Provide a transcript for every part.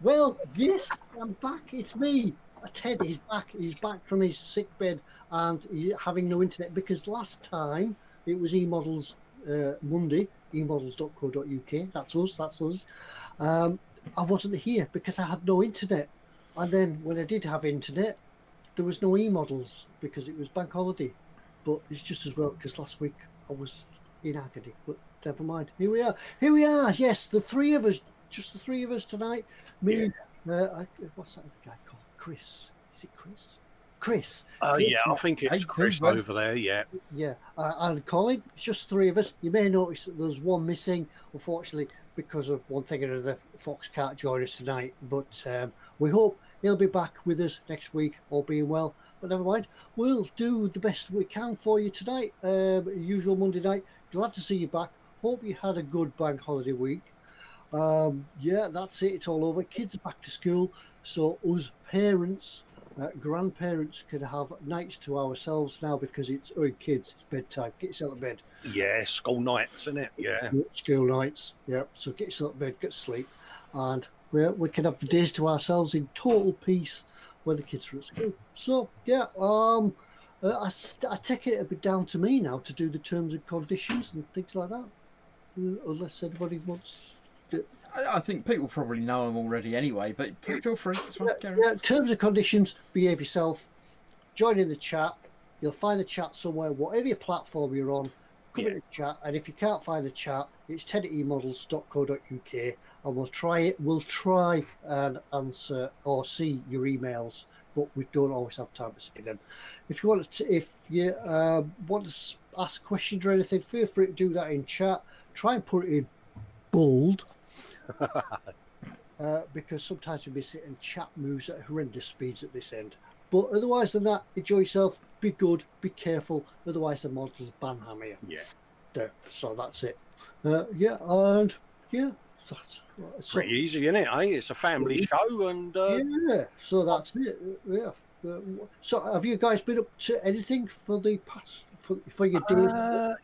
Well, yes, I'm back. It's me. Ted is back. He's back from his sick bed and having no internet because last time it was eModels Monday, emodels.co.uk. That's us. That's us. I wasn't here because I had no internet. And then when I did have internet, there was no eModels because it was bank holiday. But it's just as well because last week I was in agony. But never mind. Here we are. Here we are. Yes, the three of us. Just the three of us tonight. Me. What's that other guy called? Chris. Is it Chris? Chris. Chris. Yeah, I think it's Chris over there. Yeah. Yeah. And Colin. It's just three of us. You may notice that there's one missing, unfortunately, because of one thing or another. Foxx can't join us tonight. But we hope he'll be back with us next week, all being well. But never mind. We'll do the best we can for you tonight. Usual Monday night. Glad to see you back. Hope you had a good bank holiday week. Yeah, that's it. It's all over. Kids are back to school. So us parents, grandparents can have nights to ourselves now because it's, oh, kids, it's bedtime. Get yourself to bed. Yeah, school nights, isn't it? Yeah. School nights. Yeah. So get yourself to bed, get to sleep. And we can have the days to ourselves in total peace when the kids are at school. So, yeah, I take it a bit down to me now to do the terms and conditions and things like that. Unless anybody wants... I think people probably know them already anyway, but feel free. Yeah, terms and conditions, behave yourself, join in the chat. You'll find the chat somewhere, whatever your platform you're on, come in the chat. And if you can't find the chat, it's ted@emodels.co.uk and we'll try and answer or see your emails, but we don't always have time to see them. If you want to ask questions or anything, feel free to do that in chat. Try and put it in bold. Because sometimes we miss it and chat moves at horrendous speeds at this end. But otherwise than that, enjoy yourself, be good, be careful, otherwise the models banham you. Yeah. So that's it. And that's pretty easy, isn't it? It's a family show, and so that's it. Yeah. So have you guys been up to anything for the past for your days?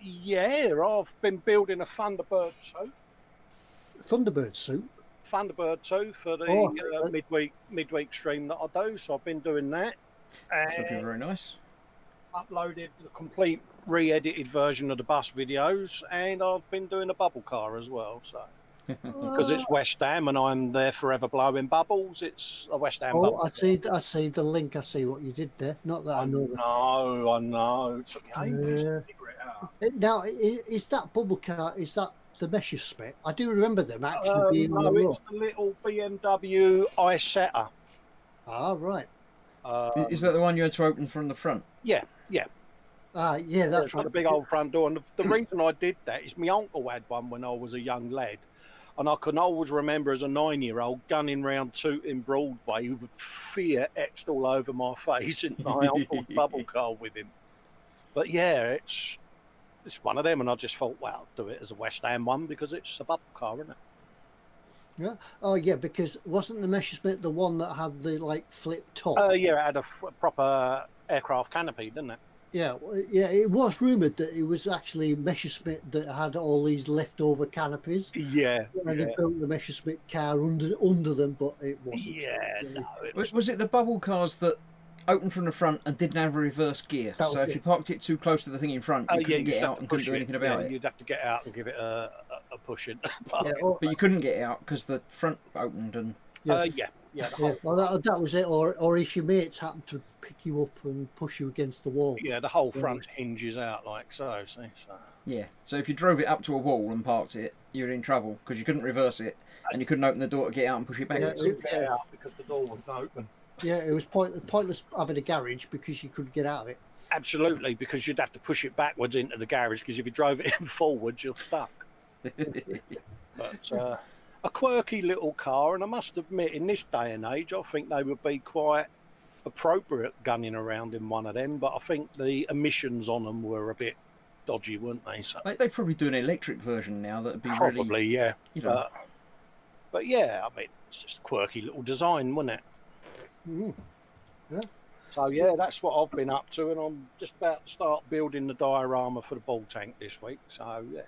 Yeah, I've been building a Thunderbird suit. Thunderbird suit. Thunderbird 2 for the midweek stream that I do, so I've been doing that. It's looking very nice. Uploaded the complete re-edited version of the bus videos, and I've been doing a bubble car as well. So because it's West Ham and I'm there forever blowing bubbles, it's a West Ham bubble. I see the link. I see what you did there. Not that I know. I know. It took me ages to figure it out. Now, is that bubble car? Is that the Messerschmitt? I do remember them actually being no, it's the little BMW iSetter. Ah, right. Is that the one you had to open from the front? Yeah. Yeah, that's right. The big old front door. And the reason I did that is my uncle had one when I was a young lad. And I can always remember as a 9-year-old gunning round Tooting Broadway with fear etched all over my face in my uncle's bubble car with him. But yeah, it's one of them, and I just thought, well, I'll do it as a West Ham one because it's a bubble car, isn't it? Yeah. Oh, yeah, because wasn't the Messerschmitt the one that had the flip top? Yeah, it had a proper aircraft canopy, didn't it? Yeah, it was rumoured that it was actually Messerschmitt that had all these leftover canopies. Yeah. And they built the Messerschmitt car under them, but it wasn't. Yeah, no. Was it the bubble cars that opened from the front and didn't have a reverse gear? So if you parked it too close to the thing in front, you couldn't get out and couldn't do anything about it. You'd have to get out and give it a push in. But you couldn't get out because the front opened and... Well, that was it. Or if your mates happened to pick you up and push you against the wall. Yeah, the whole front hinges out like so. See, so. Yeah, so if you drove it up to a wall and parked it, you were in trouble because you couldn't reverse it and you couldn't open the door to get out and push it back. Get out because the door wasn't open. Yeah, it was pointless having a garage because you couldn't get out of it. Absolutely, because you'd have to push it backwards into the garage because if you drove it in forwards, you're stuck. But a quirky little car, and I must admit, in this day and age, I think they would be quite appropriate gunning around in one of them, but I think the emissions on them were a bit dodgy, weren't they? So they'd probably do an electric version now that'd be probably, really... yeah. You know. But yeah, I mean, it's just a quirky little design, wasn't it? Yeah. So yeah, that's what I've been up to, and I'm just about to start building the diorama for the ball tank this week. So yeah.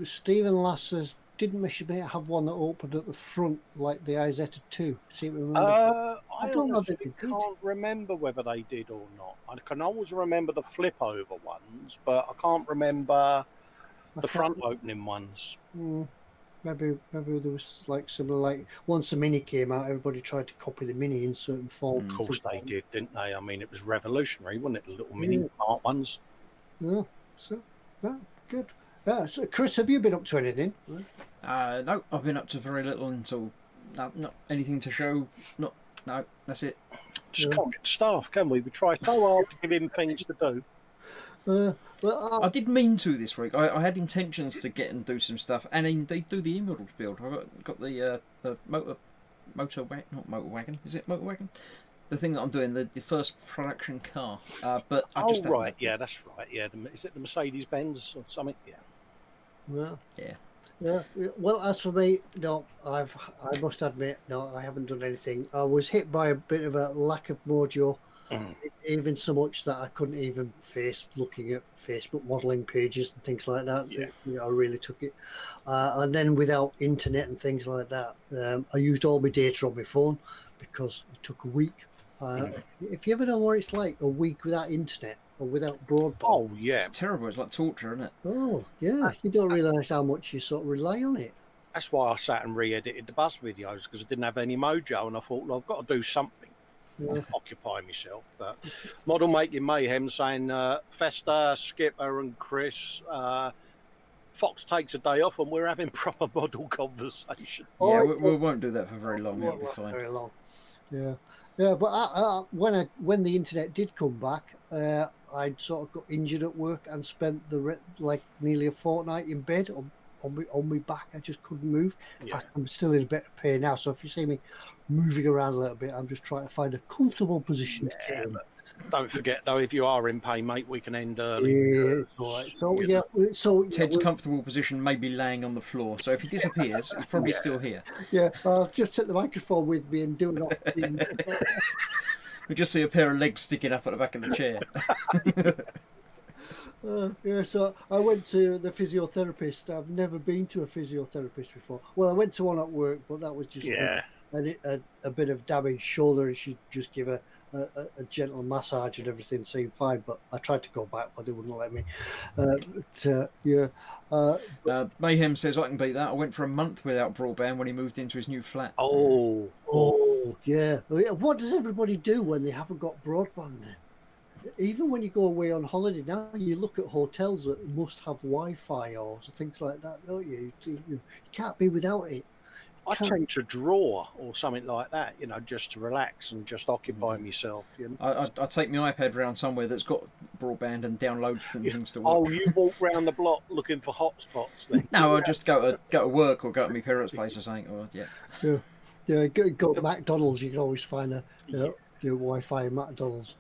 Stephen Lasser's didn't Mate have one that opened at the front like the Isetta 2? Seem to remember. I don't know honestly that it did. can't remember whether they did or not. I can always remember the flip over ones, but I can't remember the front opening ones. Maybe there was like similar, like once the Mini came out, everybody tried to copy the Mini in certain form. Of course they did, didn't they? I mean, it was revolutionary, wasn't it? The little mini smart ones. Yeah, so good. So Chris, have you been up to anything? No, I've been up to very little until not anything to show. No, that's it. Just can't get staff, can we? We try so hard to give him things to do. I did mean to this week. I had intentions to get and do some stuff, and indeed do the eModels build. I got the motor wagon. Is it motor wagon? The thing that I'm doing, the first production car. But I just right, yeah, that's right. Yeah, is it the Mercedes Benz or something? Yeah. Yeah. Well, as for me, no, I must admit, no, I haven't done anything. I was hit by a bit of a lack of mojo. Even so much that I couldn't even face looking at Facebook modelling pages and things like that. Yeah. I really took it. And then without internet and things like that, I used all my data on my phone because it took a week. If you ever know what it's like, a week without internet or without broadband. Oh, yeah. It's terrible. It's like torture, isn't it? Oh, yeah. You don't realise how much you sort of rely on it. That's why I sat and re-edited the bus videos, because I didn't have any mojo, and I thought, well, I've got to do something. Occupy myself. But Model Making Mayhem saying Festa, Skipper and Chris, Foxx takes a day off and we're having proper model conversation. Yeah, we won't do that for very long. It'll be fine. Very long. Yeah, but when the internet did come back, I'd sort of got injured at work and spent nearly a fortnight in bed on my back. I just couldn't move. In fact, I'm still in a bit of pain now. So if you see me moving around a little bit, I'm just trying to find a comfortable position to get in. Don't forget though, if you are in pain, mate, we can end early. Yeah, all right. So Ted's comfortable position may be laying on the floor. So if he disappears, he's probably still here. Yeah, I'll just take the microphone with me and do it. We just see a pair of legs sticking up at the back of the chair. So I went to the physiotherapist. I've never been to a physiotherapist before. Well, I went to one at work, but that was just a bit of damaged shoulder. And she just give a gentle massage and everything seemed fine. But I tried to go back, but they wouldn't let me. Mayhem says I can beat that. I went for a month without broadband when he moved into his new flat. Oh, yeah. What does everybody do when they haven't got broadband then? Even when you go away on holiday now, you look at hotels that must have Wi-Fi or things like that, don't you? You can't be without it. I change a drawer or something like that, just to relax and just occupy myself. I take my iPad round somewhere that's got broadband and download things to work. Oh, you walk round the block looking for hotspots then? No, I just go to work or go to my parents' place or something. Yeah. Go to McDonald's. You can always find your Wi-Fi at McDonald's.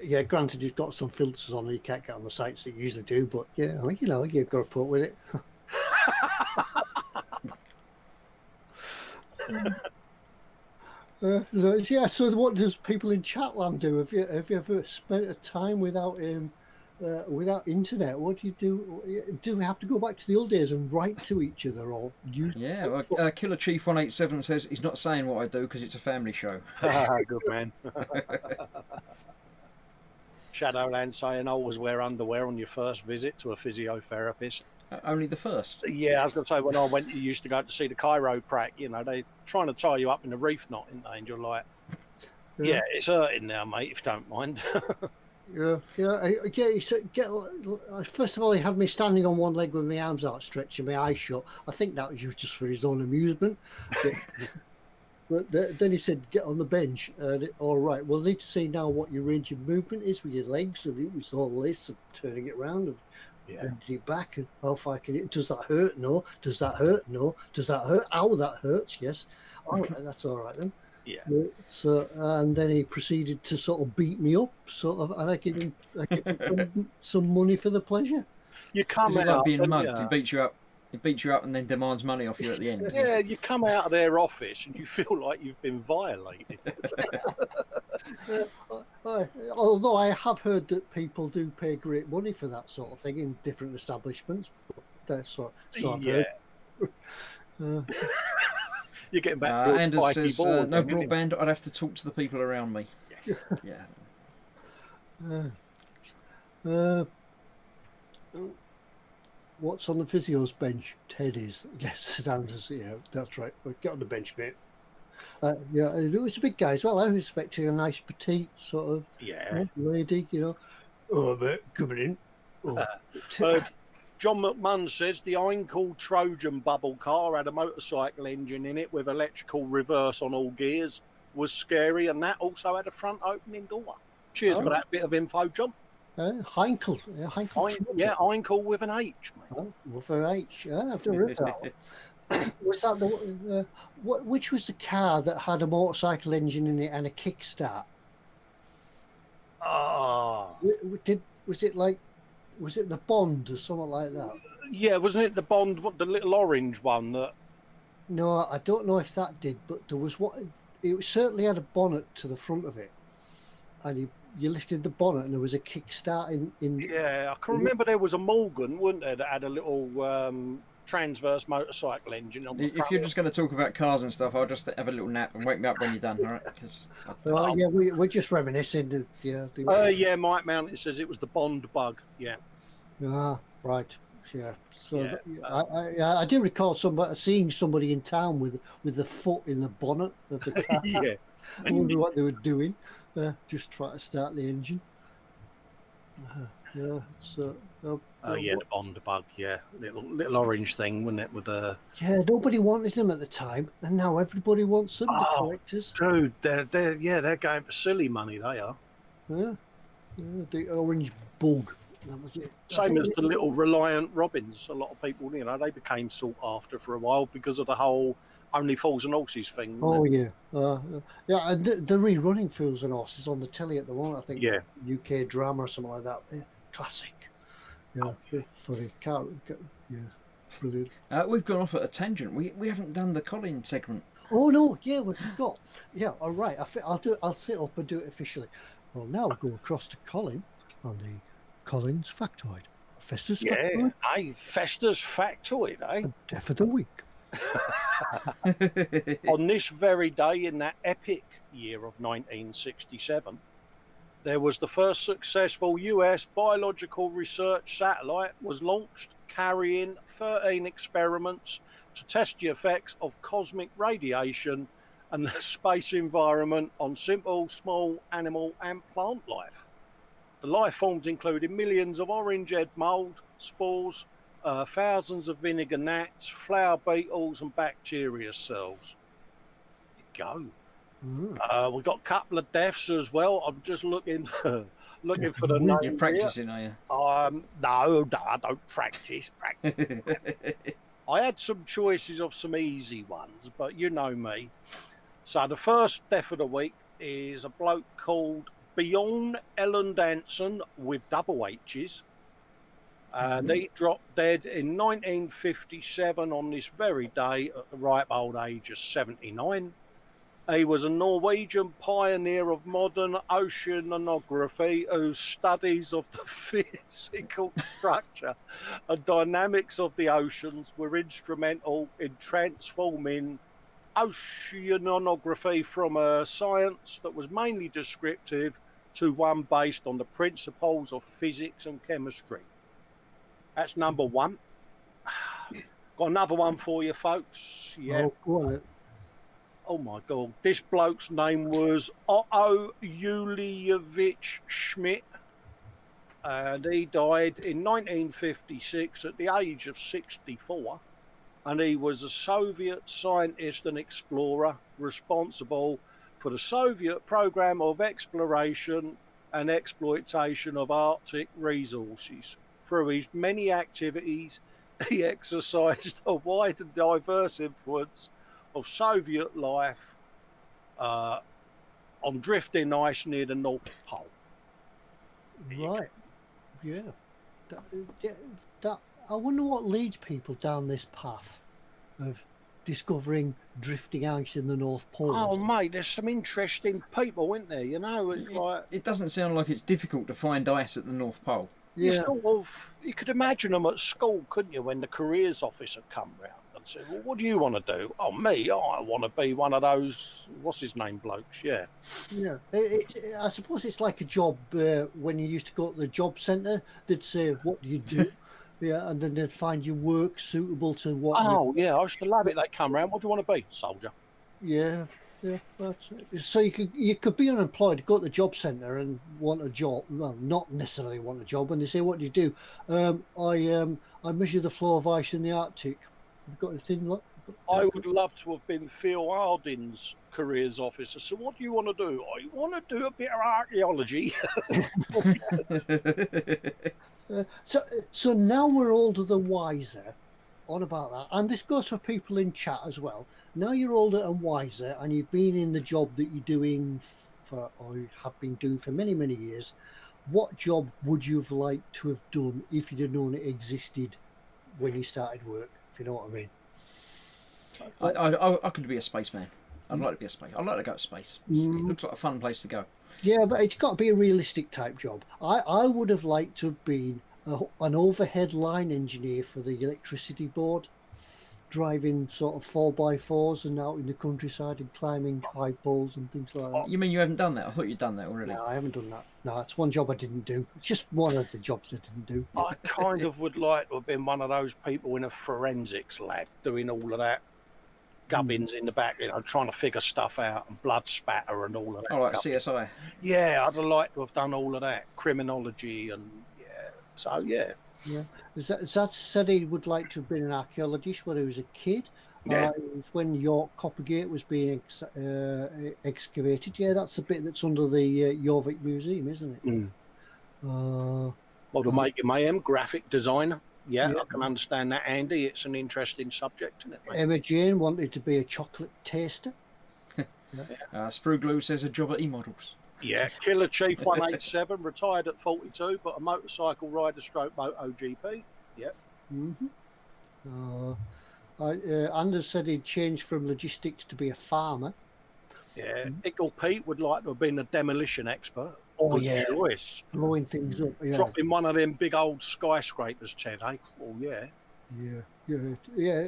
Yeah, granted, you've got some filters on that you can't get on the sites that you usually do, but yeah, you've got to put with it. So what does people in Chatland do? Have you ever spent a time without internet? What do you do? Do we have to go back to the old days and write to each other or use? Yeah, Killer Chief 187 says he's not saying what I do because it's a family show. Good man. Shadowland saying always wear underwear on your first visit to a physiotherapist. Only the first. Yeah, I was going to say, when I went, you used to go to see the chiroprac, they're trying to tie you up in a reef knot, aren't they? And you're like, yeah, it's hurting now, mate, if you don't mind. First of all, he had me standing on one leg with my arms outstretched and my eyes shut. I think that was just for his own amusement. But then he said, get on the bench. All right, we'll need to see now what your range of movement is with your legs. And it was all this, turning it around and it back. And how far can it? Does that hurt? No. Does that hurt? No. Does that hurt? Ow, that hurts. Yes. All right, that's all right then. Yeah. So and then he proceeded to sort of beat me up, and I give him some money for the pleasure. You come out like being mugged. He beats you up and then demands money off you at the end. Yeah, you come out of their office and you feel like you've been violated. Although I have heard that people do pay great money for that sort of thing in different establishments. That's what I've Yeah. heard. You're getting back to Anders spiky says, ball no again, isn't it? broadband, I'd have to talk to the people around me. Yes. Yeah. What's on the physio's bench? Ted is. Yes, Anders. Yeah, that's right. Get on the bench, mate. Yeah, and it was a big guy as well. I was expecting a nice petite sort of lady, Oh, mate, coming in. Oh. John McMunn says the Einkel Trojan bubble car had a motorcycle engine in it with electrical reverse on all gears. Was scary, and that also had a front opening door. Cheers for that bit of info, John. Heinkel. Yeah, Heinkel. Einkel with an H, mate. Oh, with an H. Yeah, I've never heard that one. Was that the which was the car that had a motorcycle engine in it and a kickstart? Was it the Bond or something like that? Yeah, wasn't it the Bond, the little orange one that? No, I don't know if that did, but there was what. It certainly had a bonnet to the front of it, and you lifted the bonnet, and there was a kickstart in. Yeah, I can remember there was a Morgan, wasn't there, that had a little transverse motorcycle engine on the If you're just going to talk about cars and stuff, I'll just have a little nap and wake me up when you're done, all right? Yeah, we're just reminiscing. Yeah, Mike Mountain says it was the Bond bug. Yeah. Ah, right. Yeah. So I do recall seeing somebody in town with the foot in the bonnet of the car. Yeah. I wonder what they were doing. Just trying to start the engine. Yeah. So. The Bond bug. Yeah, little orange thing, wasn't it? With a. Yeah, nobody wanted them at the time, and now everybody wants them. The collectors. Dude, they're going for silly money. They are. Yeah. The orange bug. That was it. Same as the little Reliant Robins. A lot of people, they became sought after for a while because of the whole Only Fools and Horses thing. Oh, yeah. Yeah, and they're rerunning Fools and Horses on the telly at the moment, I think. Yeah. UK drama or something like that. Yeah. Classic. Yeah. Funny. Yeah. Brilliant. We've gone off at a tangent. We haven't done the Colin segment. Oh, no. Yeah, we've got. Yeah, all right. I'll sit up and do it officially. Well, now we'll go across to Colin on the Colin's Factoid. Festus Factoid? Yeah, Festus Factoid, A death of the week. On this very day in that epic year of 1967, there was the first successful US biological research satellite was launched, carrying 13 experiments to test the effects of cosmic radiation and the space environment on simple, small animal and plant life. The life forms included millions of orange-head mould, spores, thousands of vinegar gnats, flower beetles, and bacteria cells. There you go. We've got a couple of deaths as well. I'm just looking for the name. You're practicing, are you? No, I don't practice. I had some choices of some easy ones, but you know me. So the first death of the week is a bloke called Bjorn Ellendanson with double H's. And he dropped dead in 1957 on this very day at the ripe old age of 79. He was a Norwegian pioneer of modern oceanography whose studies of the physical structure and dynamics of the oceans were instrumental in transforming oceanography from a science that was mainly descriptive to one based on the principles of physics and chemistry. That's number one. Got another one for you, folks. Yeah. Oh, go on. Oh my God. This bloke's name was Otto Julievich Schmidt. And he died in 1956 at the age of 64. And he was a Soviet scientist and explorer responsible for the Soviet program of exploration and exploitation of Arctic resources. Through his many activities, he exercised a wide and diverse influence of Soviet life on drifting ice near the North Pole. Right. Yeah. That I wonder what leads people down this path of discovering drifting ice in the North Pole. Oh, mate, there's some interesting people, isn't there? It's like... It doesn't sound like it's difficult to find ice at the North Pole. Yeah. You could imagine them at school, couldn't you, when the careers officer come round and said, well, what do you want to do? Oh, me, I want to be one of those, what's his name, blokes, yeah. Yeah, I suppose it's like a job when you used to go to the job centre. They'd say, "What do you do?" Yeah, and then they'd find you work suitable to what you. Oh, yeah, I used to love it. They come round, what do you want to be? Soldier. Yeah, yeah. That's it. So you could be unemployed, go to the job centre and want a job. Well, not necessarily want a job. And they say, "What do you do?" I measure the flow of ice in the Arctic. Have you got anything like? I would love to have been Phil Harding's careers officer. So what do you want to do? I want to do a bit of archaeology. So now we're older than wiser on about that, and this goes for people in chat as well. Now you're older and wiser, and you've been in the job that you're doing for, or you have been doing for many, many years. What job would you have liked to have done if you'd have known it existed when you started work? If you know what I mean. I could be a spaceman. I'd like to be a space. I'd like to go to space. It looks like a fun place to go. Yeah, but it's got to be a realistic type job. I would have liked to have been an overhead line engineer for the electricity board, driving sort of 4x4s and out in the countryside and climbing high poles and things like that. You mean you haven't done that? I thought you'd done that already. No, I haven't done that. No, it's one job I didn't do. It's just one of the jobs I didn't do. I kind of would like to have been one of those people in a forensics lab doing all of that. Gubbins in the back, trying to figure stuff out and blood spatter and all of that. Oh, like CSI. Yeah, I'd have liked to have done all of that. Criminology and, yeah. So, yeah. Yeah. Zad said he would like to have been an archaeologist when he was a kid. Yeah. It was when York Coppergate was being excavated. Yeah, that's the bit that's under the Jorvik Museum, isn't it? Modelmaking mayhem, graphic designer. Yeah, I can understand that, Andy. It's an interesting subject, isn't it, mate? Emma Jane wanted to be a chocolate taster. Sprue Glue says a job at eModels. Yeah, Killer Chief 187, retired at 42, but a motorcycle rider stroke MotoGP. Yep. Anders said he'd changed from logistics to be a farmer. Yeah, Ickle Pete would like to have been a demolition expert. Oh, Good yeah. choice. Blowing things up. Yeah. Dropping one of them big old skyscrapers, Ted, eh? Oh, yeah. Yeah.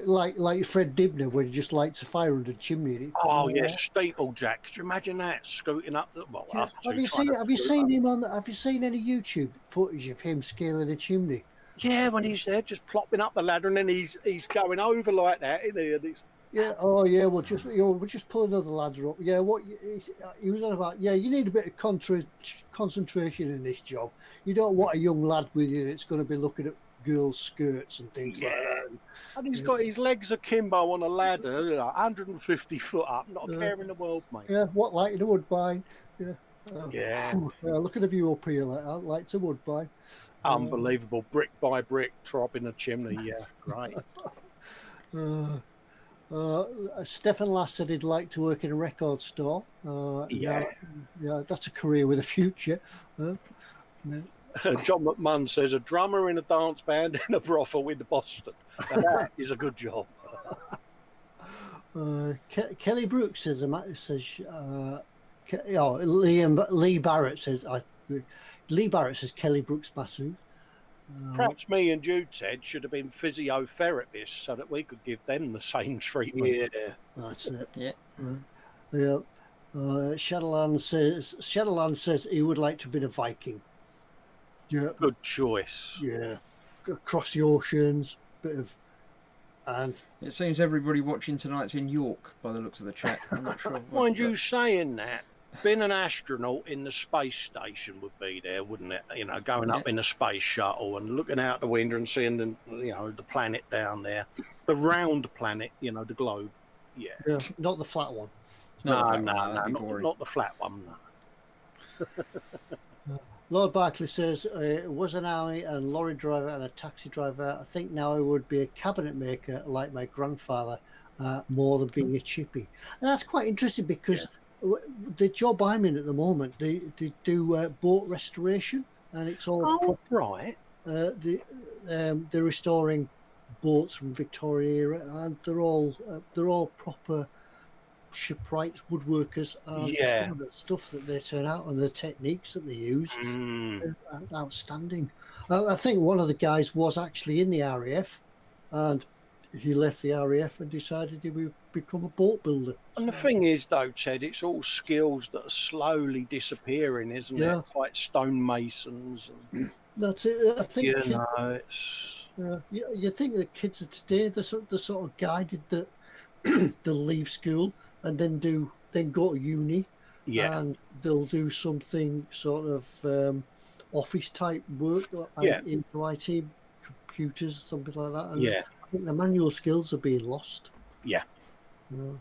Like Fred Dibner, where he just lights a fire under the chimney. Oh, yeah, steeplejack. Could you imagine that? Scooting up the... Well, Yeah. us two Have you trying to have you seen any YouTube footage of him scaling a chimney? Yeah, when he's there, just plopping up the ladder, and then he's going over like that, isn't he? And it's... Yeah. Oh, yeah. We'll just pull another ladder up. Yeah. What he was on about? Yeah. You need a bit of concentration in this job. You don't want a young lad with you that's going to be looking at girls' skirts and things like that. And he's got his legs akimbo on a ladder, 150 foot up, not a care in the world, mate. Yeah. What light in a woodbine? Yeah. Yeah. Look at the view up here. Like to woodbine. Unbelievable, brick by brick, dropping a chimney. Yeah, great. Stefan Lass said he'd like to work in a record store. Yeah, that's a career with a future. John McMunn says a drummer in a dance band in a brothel in Boston. Now that is a good job. Kelly Brooks says Lee Barrett says Lee Barrett says Kelly Brooks Basu. Perhaps me and you, Ted, should have been physiotherapists so that we could give them the same treatment. Yeah, that's it. Yeah. Shadowland says he would like to have been a Viking. Yeah. Good choice. Yeah. Across the oceans, and it seems everybody watching tonight's in York by the looks of the chat. I'm not sure. Mind you, saying that, being an astronaut in the space station would be there, wouldn't it? Going up in a space shuttle and looking out the window and seeing the planet down there, the round planet, the globe. Yeah. Not the flat one. No, not the flat one. No. Lord Barclay says was an army and lorry driver and a taxi driver. I think now I would be a cabinet maker like my grandfather, more than being a chippy. And that's quite interesting because the job I'm in at the moment, they do boat restoration, and it's all right. They're restoring boats from Victorian era, and they're all proper shipwrights, woodworkers, and Yeah. some of the stuff that they turn out and the techniques that they use Mm. are outstanding. I think one of the guys was actually in the RAF, and he left the RAF and decided he would become a boat builder. And the thing is, though, Ted, it's all skills that are slowly disappearing, isn't Yeah. it? It's like stonemasons. And, That's it. I think you kids, know, it's you think the kids of today they're sort of guided that they'll leave school and then go to uni, yeah, and they'll do something sort of office type work Yeah. into IT, computers, something like that. And yeah, I think the manual skills are being lost. yeah. You know?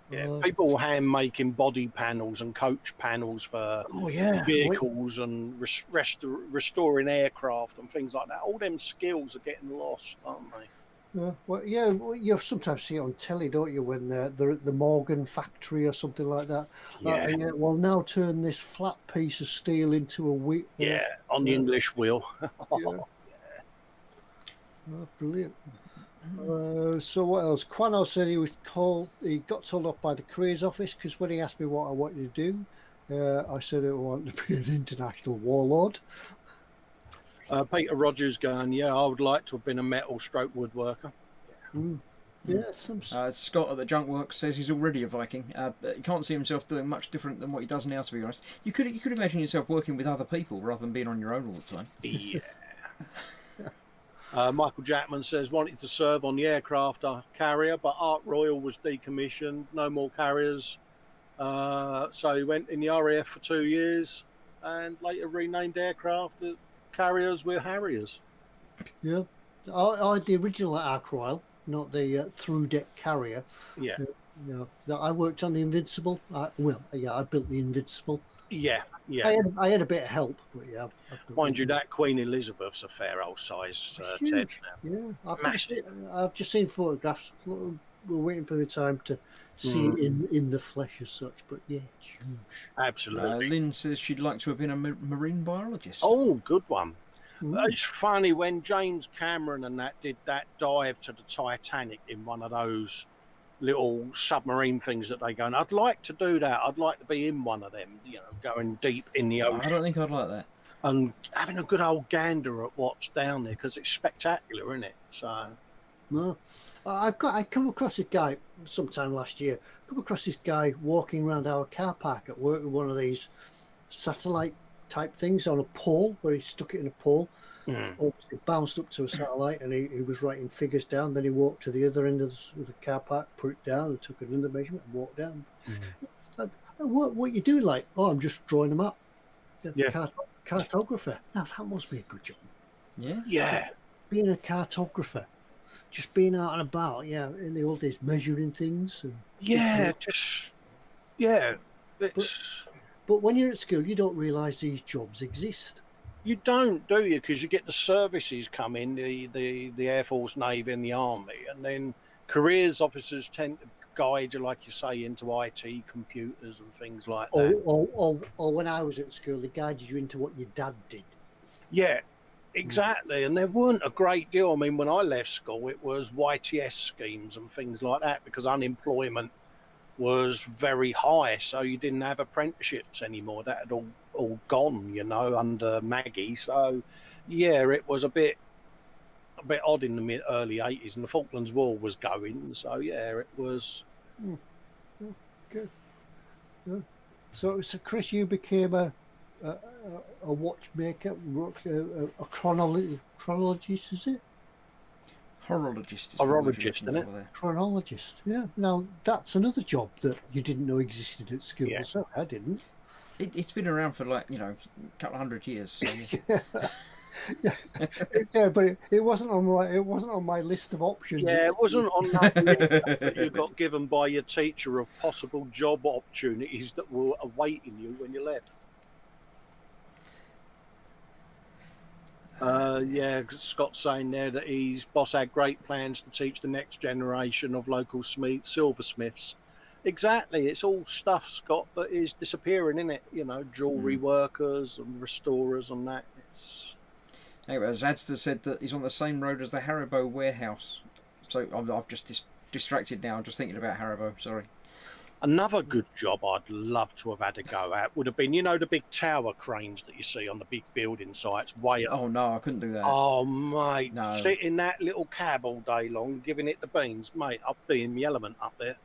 Yeah, people hand making body panels and coach panels for Oh yeah, vehicles and restoring aircraft and things like that. All them skills are getting lost, aren't they? Well, you sometimes see it on telly, don't you, when they're at the Morgan factory or something like that. Yeah, Well, now turn this flat piece of steel into a wheat. yeah, on the English wheel. Yeah. Brilliant. So what else? Quano said he got told off by the careers office because when he asked me what I wanted to do, I said I want to be an international warlord. Peter Rogers going, yeah, I would like to have been a metal stroke woodworker. Yeah, Scott at the Junk Works says he's already a Viking. He can't see himself doing much different than what he does now, to be honest. You could imagine yourself working with other people rather than being on your own all the time. Yeah. Michael Jackman says wanted to serve on the aircraft carrier, but Ark Royal was decommissioned, no more carriers. So he went in the RAF for 2 years and later renamed aircraft carriers with Harriers. Yeah, I had the original Ark Royal, not the through deck carrier. Yeah. I worked on the Invincible. I built the Invincible. Yeah. I had a bit of help, but yeah. Mind you, that Queen Elizabeth's a fair old size, Ted. Yeah, Massive. I've just seen photographs. We're waiting for the time to see it in the flesh as such, but yeah, it's huge. Absolutely. Lynn says she'd like to have been a marine biologist. Oh, good one. It's funny when James Cameron and that did that dive to the Titanic in one of those little submarine things that they go, and I'd like to do that. I'd like to be in one of them, going deep in the ocean. I don't think I'd like that. And having a good old gander at what's down there, because it's spectacular, isn't it? So, no, I come across a guy sometime last year. Come across this guy walking around our car park at work with one of these satellite type things on a pole, where he stuck it in a pole. Obviously bounced up to a satellite, and he was writing figures down. Then he walked to the other end of the car park, put it down, and took another measurement and walked down. What you doing? Like, oh, I'm just drawing them up. Yeah. Cartographer. Now that must be a good job. Yeah. Being a cartographer, just being out and about. Yeah, in the old days, measuring things. But when you're at school, you don't realise these jobs exist. You don't, do you? Because you get the services come in, the Air Force, Navy, and the Army, and then careers officers tend to guide you, like you say, into IT, computers, and things like that. Or when I was at school, they guided you into what your dad did. Yeah, exactly. And there weren't a great deal. I mean, when I left school, it was YTS schemes and things like that, because unemployment was very high, so you didn't have apprenticeships anymore. That had all gone, under Maggie. So yeah, it was a bit odd in the early 80s, and the Falklands War was going, so yeah, it was good. Yeah. So Chris, you became a watchmaker, a chronologist, is it? Horologist. Isn't it? Chronologist, yeah. Now that's another job that you didn't know existed at school. Yeah. So I didn't. It's been around for a couple of hundred years. So. Yeah, but it wasn't on my list of options. Yeah, it wasn't on that list that you got given by your teacher of possible job opportunities that were awaiting you when you left. Scott's saying there that his boss had great plans to teach the next generation of local silversmiths. Exactly, it's all stuff, Scott, that is disappearing, isn't it? Jewellery workers and restorers and that. Anyway, Zadster said that he's on the same road as the Haribo warehouse. So I've just distracted now. I'm just thinking about Haribo. Sorry. Another good job I'd love to have had a go at would have been, the big tower cranes that you see on the big building sites way up. Oh no, I couldn't do that. Oh, mate, No. sit in that little cab all day long, giving it the beans, mate. I'd be in my element up there.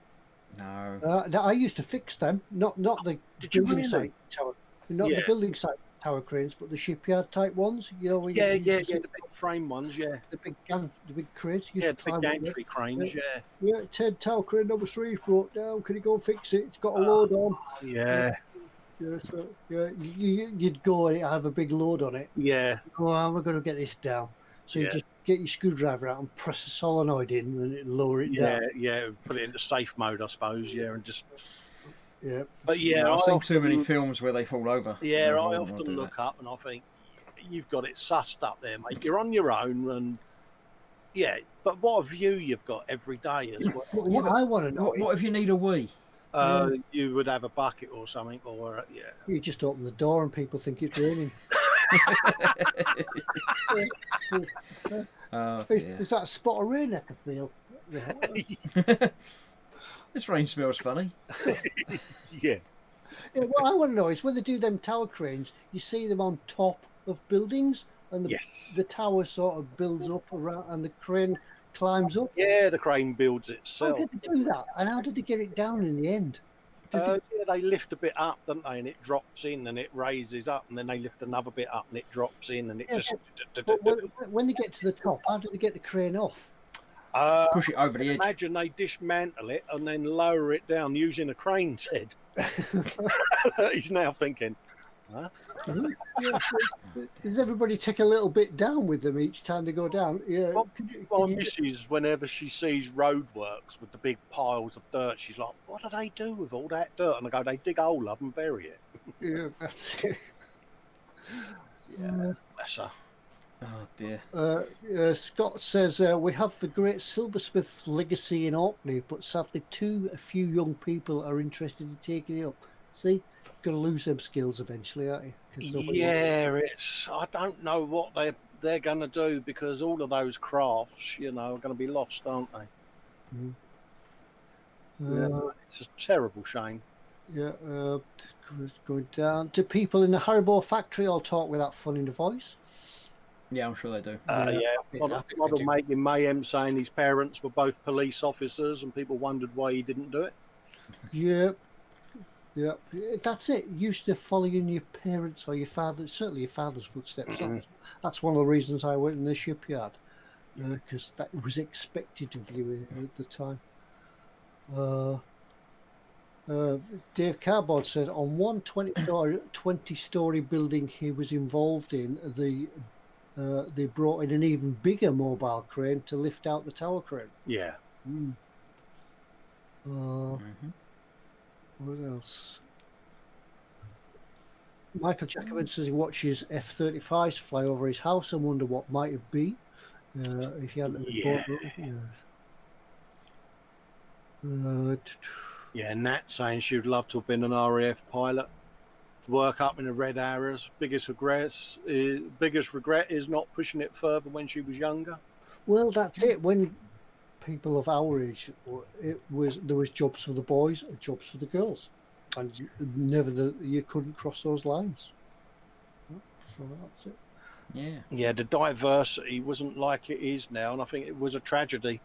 No. I used to fix them, not the Did you building really? site tower, not the Yeah. building site tower cranes, but the shipyard type ones. You know, when Yeah, you used to see the big frame ones, yeah. the big cranes. Used Yeah, to the big climb up there. gantry cranes, yeah. Yeah, Ted, tower crane number 3 is broke down. Can you go and fix it? It's got a load on. Yeah, Yeah, so you'd go and have a big load on it. yeah. Oh, how am I going to get this down? So you Yeah. just get your screwdriver out and press the solenoid in, and it lower it down. Yeah, put it into safe mode, I suppose, yeah, and just... Yeah. But yeah, No, I've I seen too many often- films where they fall over. Yeah, So I wouldn't wanna often do look that. up and I think, you've got it sussed up there, mate. You're on your own, and yeah, but what a view you've got every day as well. What I want to know What if you need a wee? You would have a bucket or something, or yeah. you just open the door and people think it's raining. Oh, Is, dear. is that a spot of rain I can feel? Yeah. This rain smells funny. Yeah. Yeah, what I want to know is when they do them tower cranes, you see them on top of buildings, and Yes. the tower sort of builds up around, and the crane climbs up. Yeah, the crane builds How itself. did they do that? And how did they get it down in the end? Yeah, they lift a bit up, don't they? And it drops in, and it raises up, and then they lift another bit up, and it drops in, and it Yeah, just. But when they get to the top, how do they get the crane off? Push it over the edge. Imagine they dismantle it and then lower it down using a crane's head. He's now thinking, huh? Yeah. Does everybody take a little bit down with them each time they go down? Yeah. Well, Could you- My could you- missus, whenever she sees roadworks with the big piles of dirt, she's like, what do they do with all that dirt? And I go, they dig a hole up and bury it. Yeah, that's it. Yeah, bless her. Oh dear. Scott says we have the great silversmith legacy in Orkney, but sadly a few young people are interested in taking it up. See, going to lose them skills eventually, aren't you? 'Cause nobody- Yeah, I don't know what they're going to do, because all of those crafts, are going to be lost, aren't they? It's a terrible shame. Yeah, going down. Do people in the Haribo factory all talk with that fun in the voice? Yeah, I'm sure they do. Yeah, I Model think they do. making mayhem saying his parents were both police officers, and people wondered why he didn't do it. Yeah, yeah, that's it. Used to following your parents or your father, certainly your father's footsteps. That's one of the reasons I went in the shipyard, because that was expected of you at the time. Dave Cardboard said on one 20-story building he was involved in, they brought in an even bigger mobile crane to lift out the tower crane. Yeah. What else? Michael Jacobin says he watches F-35s fly over his house and wonder what might it be if he hadn't Yeah. Yeah, Nat saying she would love to have been an RAF pilot. To work up in the red hours. Biggest regret is not pushing it further when she was younger. Well, that's it. When people of our age, there was jobs for the boys and jobs for the girls, and you couldn't cross those lines. So that's it. Yeah. Yeah, the diversity wasn't like it is now, and I think it was a tragedy.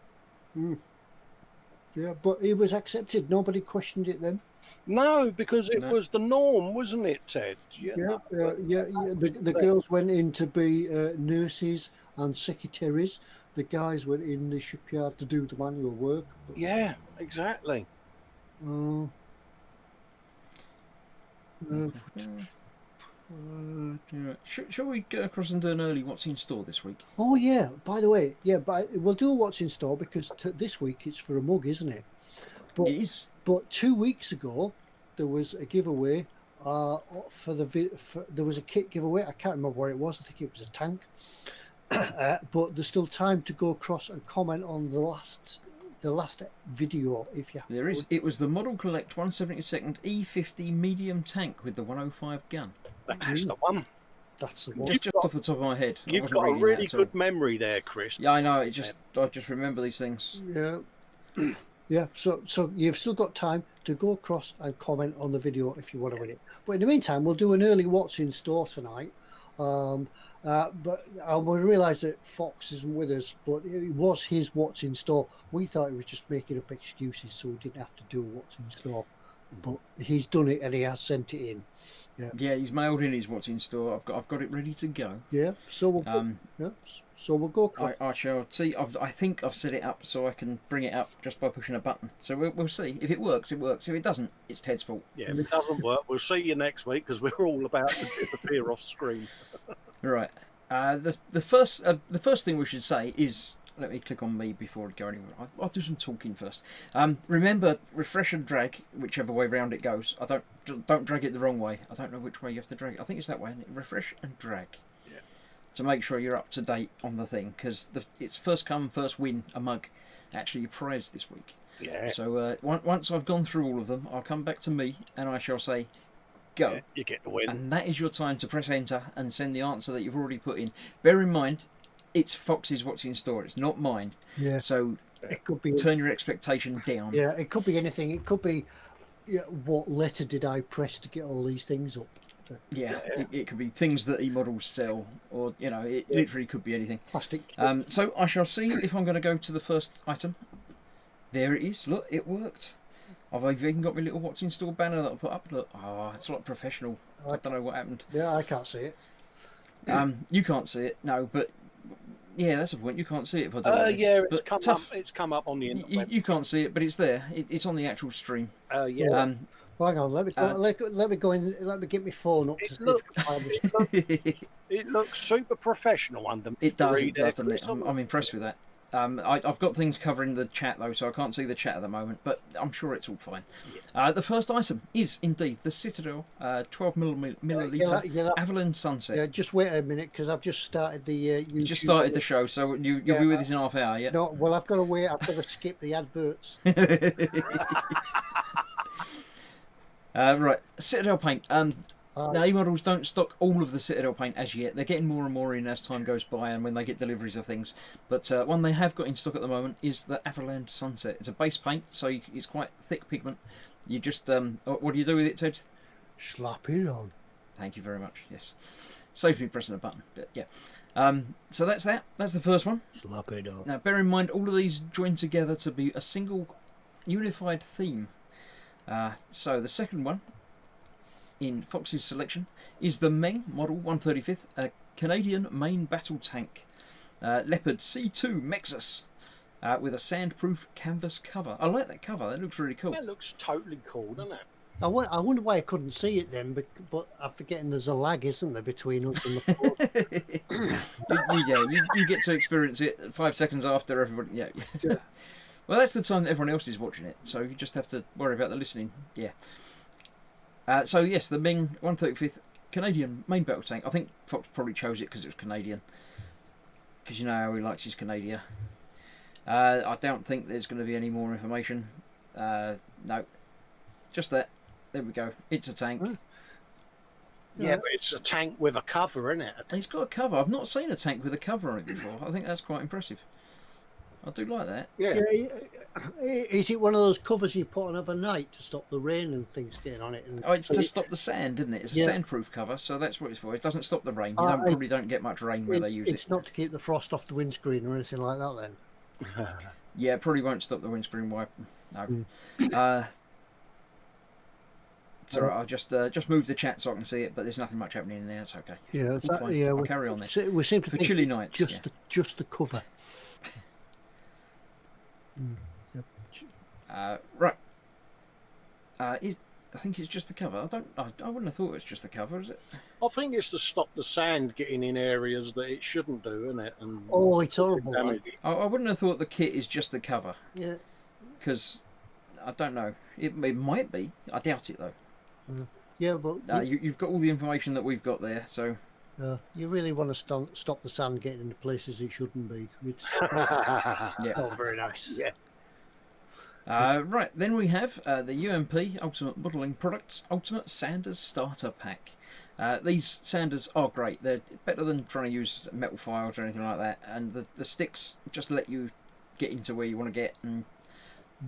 Yeah, but it was accepted. Nobody questioned it then. No, because it No. was the norm, wasn't it, Ted? Yeah. The girls went in to be nurses and secretaries. The guys went in the shipyard to do the manual work. Yeah, exactly. Shall we go across and do an early what's in store this week? Oh yeah. By the way, but we'll do a what's in store because this week it's for a mug, isn't it? But, It is. But 2 weeks ago there was a giveaway there was a kit giveaway. I can't remember where it was. I think it was a tank. But there's still time to go across and comment on the last video if you. There is. It was the Model Collect 172nd E50 medium tank with the 105 gun. That's the one. That's the one. Just off the top of my head. I You've wasn't got a reading that really at all. good memory there, Chris. Yeah, I know. I just remember these things. Yeah. Yeah, so you've still got time to go across and comment on the video if you want to win it. But in the meantime, we'll do an early what's in store tonight. But we realise that Foxx isn't with us, but it was his what's in store. We thought he was just making up excuses so we didn't have to do what's in store. But he's done it and he has sent it in. Yeah, he's mailed in his what's in store. I've got it ready to go. Yeah, so we'll go, so we'll go across. I shall see. I think I've set it up so I can bring it up just by pushing a button. So we'll see. If it works, it works. If it doesn't, it's Ted's fault. Yeah, if it doesn't work, we'll see you next week because we're all about to disappear off screen. Right. The first thing we should say is, let me click on me before I go anywhere. I'll do some talking first. Remember, refresh and drag whichever way round it goes. Don't drag it the wrong way. I don't know which way you have to drag it. I think it's that way. Refresh and drag. Yeah. To make sure you're up to date on the thing, because it's first come first win a mug, actually a prize this week. Yeah. So once I've gone through all of them, I'll come back to me and I shall say, go. Yeah, you get the win. And that is your time to press enter and send the answer that you've already put in. Bear in mind, it's Fox's what's in store. It's not mine. Yeah. So It could be. turn your expectation down. Yeah, it could be anything. It could be, what letter did I press to get all these things up? Yeah, it could be things that eModels sell, or it literally could be anything. Plastic. So I shall see if I'm going to go to the first item. There it is. Look, it worked. I've even got my little what's in store banner that I put up. Look, it's like professional. I don't know what happened. Yeah, I can't see it. You can't see it, no, but yeah, that's the point. You can't see it if I do like this. Yeah, But it's come up on the internet. You can't see it, but it's there. It's on the actual stream. Yeah. Well, hang on, let me go in. Let me get my phone up to see if I can find this. It looks super professional under. It does, doesn't it? I'm impressed with that. I've got things covering the chat though, so I can't see the chat at the moment, but I'm sure it's all fine. The first item is indeed the Citadel 12mm Avalon Sunset. Yeah, just wait a minute because I've just started the. You just started the show, so you'll be with us in half hour, yeah? No, well, I've got to wait. I've got to skip the adverts. Right, Citadel paint. Now, eModels don't stock all of the Citadel paint as yet. They're getting more and more in as time goes by and when they get deliveries of things. But one they have got in stock at the moment is the Avalanche Sunset. It's a base paint, so it's quite thick pigment. You just, what do you do with it, Ted? Slap it on. Thank you very much, yes. Saves me pressing a button, but yeah. So that's that. That's the first one. Slap it on. Now, bear in mind, all of these join together to be a single unified theme. So the second one in Fox's selection is the Meng Model 135th, a Canadian main battle tank, Leopard C2 Mexus, with a sandproof canvas cover. I like that cover. That looks really cool. That looks totally cool, doesn't it? I wonder why I couldn't see it then, but I'm forgetting there's a lag, isn't there, between us and the phone? you get to experience it 5 seconds after everybody. Yeah. Well, that's the time that everyone else is watching it, so you just have to worry about the listening. Yeah. So yes, the Ming 135th Canadian main battle tank. I think Foxx probably chose it because it was Canadian, because you know how he likes his Canada. I don't think there's going to be any more information. No, just that. There we go. It's a tank. Yeah, but it's a tank with a cover, isn't it? It's got a cover. I've not seen a tank with a cover on it before. I think that's quite impressive. I do like that. Yeah. Is it one of those covers you put on overnight to stop the rain and things getting on it? It's to stop the sand, isn't it? It's a sandproof cover, so that's what it's for. It doesn't stop the rain. You probably don't get much rain where they use it. It's not to keep the frost off the windscreen or anything like that, then? Yeah, it probably won't stop the windscreen wipe. No. It's all right. I'll just move the chat so I can see it, but there's nothing much happening in there. It's okay. Yeah, I'll carry on there. We seem to for think chilly nights. Just the cover. Right. I think it's just the cover. I wouldn't have thought it was just the cover, is it? I think it's to stop the sand getting in areas that it shouldn't do, isn't it? And it's horrible. I wouldn't have thought the kit is just the cover. Yeah. Because I don't know. It might be. I doubt it though. Yeah, but you've got all the information that we've got there, so. You really want to stop the sand getting into places it shouldn't be. Yeah. Oh, very nice. Yeah. Right, then we have the UMP Ultimate Modelling Products Ultimate Sanders Starter Pack. These sanders are great. They're better than trying to use metal files or anything like that. And the sticks just let you get into where you want to get and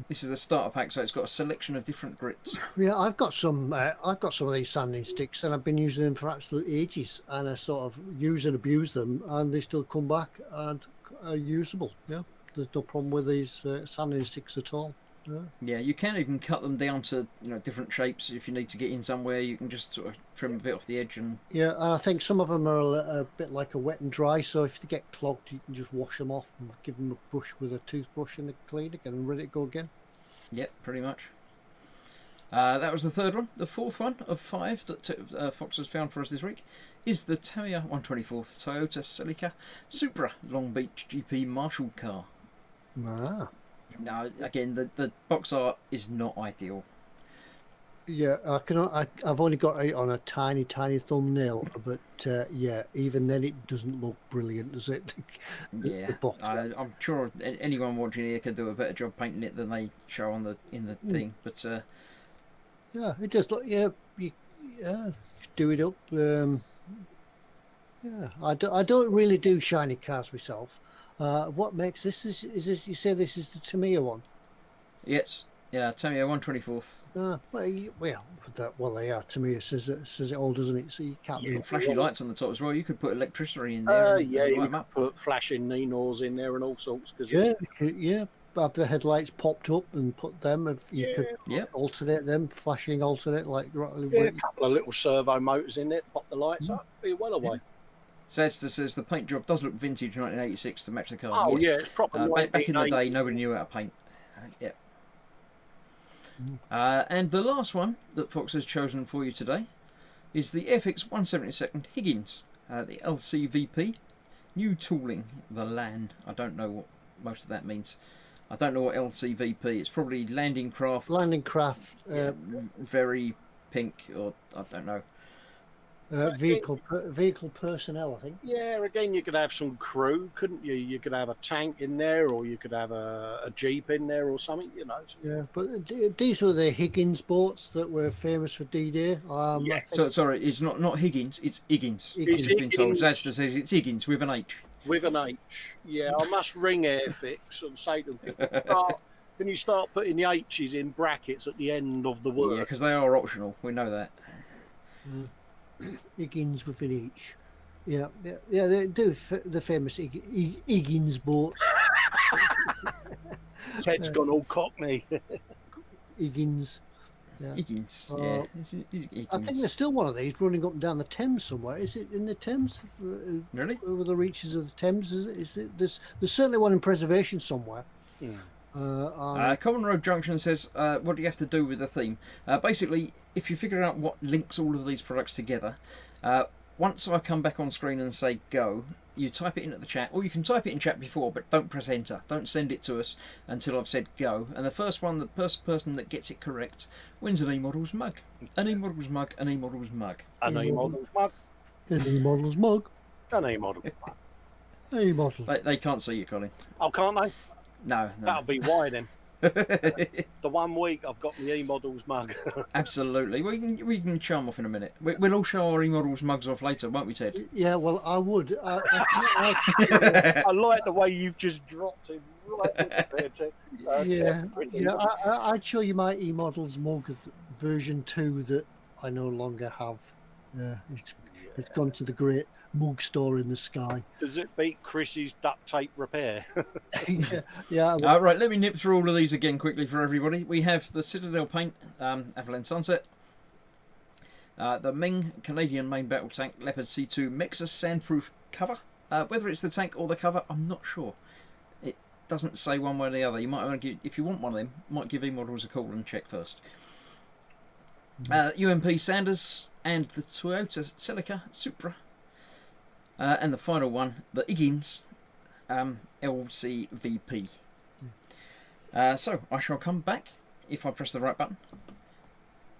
This is the starter pack, so it's got a selection of different grits. Yeah, I've got some. I've got some of these sanding sticks, and I've been using them for absolute ages. And I sort of use and abuse them, and they still come back and are usable. Yeah, there's no problem with these sanding sticks at all. Yeah. Yeah, you can even cut them down to different shapes if you need to get in somewhere. You can just sort of trim a bit off the edge and. Yeah, and I think some of them are a bit like a wet and dry. So if they get clogged, you can just wash them off and give them a brush with a toothbrush and they clean again and ready to go again. Yep, pretty much. That was the third one. The fourth one of 5 that Foxx has found for us this week is the Tamiya 124th Toyota Celica Supra Long Beach GP Marshall car. Ah. Now, again, the box art is not ideal. Yeah, I've only got it on a tiny Mm. thumbnail, but yeah, even then it doesn't look brilliant, does it? Yeah, The box art. I'm sure anyone watching here could do a better job painting it than they show on in the thing. But Yeah, it does look. Yeah, yeah, do it up. Yeah, I don't really do shiny cars myself. What makes this? Is this? You say this is the Tamiya one? yes, yeah, Tamiya 124th. Well, they are. Tamiya says it all, doesn't it? So you can't. Yeah, really flashy lights on the top as well. You could put electricity in there. And Yeah, light you 'em could up. put flashing Ninos in there and all sorts. Cause Yeah, yeah. Have the headlights popped up and put them. If you could Yep. alternate them, flashing alternate like. yeah, a couple of little servo motors in it, pop the lights up, be well away. Sadster says the paint job does look vintage 1986 to match the car. Oh Yes. yeah, it's proper. Back in the 1980. day, nobody knew how to paint. Yep. And the last one that Foxx has chosen for you today is the FX 172nd Higgins, the LCVP, new tooling, the LAN. I don't know what most of that means. I don't know what LCVP. It's probably landing craft. Landing craft, Very pink, or I don't know. vehicle personnel, I think. Yeah, again, you could have some crew, couldn't you? You could have a tank in there, or you could have a jeep in there, or something. You know. Yeah, but these were the Higgins boats that were famous for D-Day. I Yeah. think So sorry, it's not Higgins. It's Higgins. Higgins. It's been told. Higgins. Zadster says it's Higgins with an H. With an H. Yeah, I must ring Airfix and say to them, can you start putting the H's in brackets at the end of the Yeah, word? because they are optional. We know that. Higgins with an H. Yeah, they do the famous Higgins boats. Ted's gone all cockney. Higgins. Yeah. Higgins. Uh, Yeah. It's Higgins. I think there's still one of these running up and down the Thames somewhere. Is it in the Thames? Really? Over the reaches of the Thames? Is it? There's certainly one in preservation somewhere. Common Road Junction says, what do you have to do with the theme? Basically, if you figure out what links all of these products together, once I come back on screen and say go, you type it into the chat, or you can type it in chat before, but don't press enter. Don't send it to us until I've said go. And the first person that gets it correct wins an eModels mug. An eModels mug, an eModels mug. An eModels mug. An eModels mug. An eModels mug. eModels. They can't see you, Colin. Oh, can't they? No. That'll be why then. The 1 week I've got my eModels mug. Absolutely. We can charm off in a minute. We'll all show our eModels mugs off later, won't we, Ted? Yeah, well, I would. I like the way you've just dropped him right in there, Ted. Yeah, Brilliant. I'd show you my eModels mug version 2 that I no longer have. Yeah, it's gone to the great mug store in the sky. Does it beat Chris's duct tape repair? yeah. Right, let me nip through all of these again quickly for everybody. We have the Citadel paint, Avalanche Sunset, the Ming Canadian main battle tank Leopard C2 Mexa sandproof cover. Whether it's the tank or the cover, I'm not sure. It doesn't say one way or the other. You might want to if you want one of them, might give eModels a call and check first. UMP Sanders and the Toyota Celica Supra. And the final one, the Higgins LCVP. So I shall come back if I press the right button.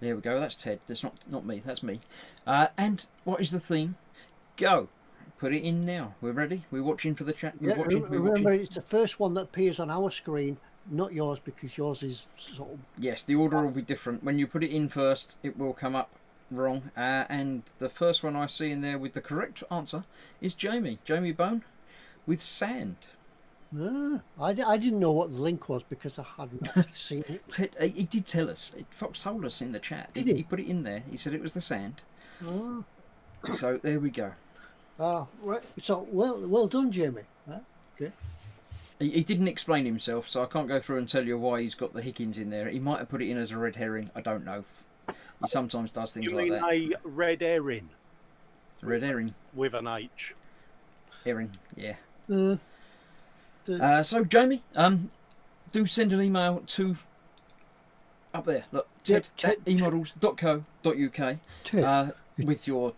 There we go. That's Ted. That's not me. That's me. And what is the theme? Go. Put it in now. We're ready. We're watching for the chat. We're watching. Remember, it's the first one that appears on our screen, not yours, because yours is sort of. Yes, the order will be different. When you put it in first, it will come up wrong. And the first one I see in there with the correct answer is Jamie Bone with Sand. I didn't know what the link was because I hadn't actually seen it. Ted, he did tell us. Fox told us in the chat. Did he? He put it in there. He said it was the sand. Oh. So there we go. Right. So well done, Jamie. Okay. He didn't explain himself, so I can't go through and tell you why he's got the Higgins in there. He might have put it in as a red herring. I don't know. He sometimes does things You like mean that. a red herring Red herring. with an H? Herring, yeah. Uh, So Jamie, do send an email to up there. Look, Ted at eModels.co.uk Ted. with your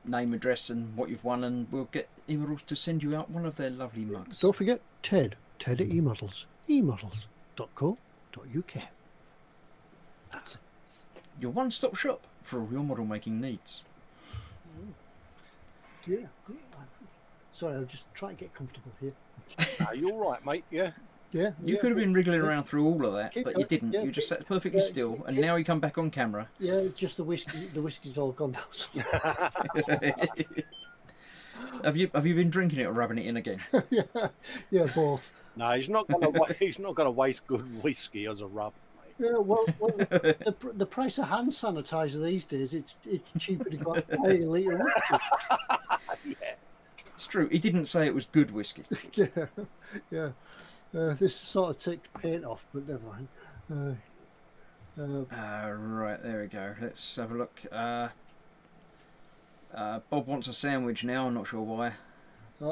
name, address, and what you've won, and we'll get eModels to send you out one of their lovely mugs. Don't forget Ted at eModels. eModels.co.uk. That's it. Your one-stop shop for all your model making needs. Yeah. Sorry, I'm just trying to get comfortable here. You all right, mate? Yeah. Yeah. You could have been wriggling around through all of that, but you didn't. Yeah, You just sat perfectly still, and now you come back on camera. Yeah, just the whiskey. The whiskey's all gone down. Have you been drinking it or rubbing it in again? yeah, both. No, he's not gonna. He's not gonna waste good whiskey as a rub, mate. Yeah, well the price of hand sanitizer these days, it's cheaper to go and buy a litre of whiskey. Yeah. It's true. He didn't say it was good whiskey. Yeah. This sort of takes paint off, but never mind. Right, there we go. Let's have a look. Bob wants a sandwich now. I'm not sure why.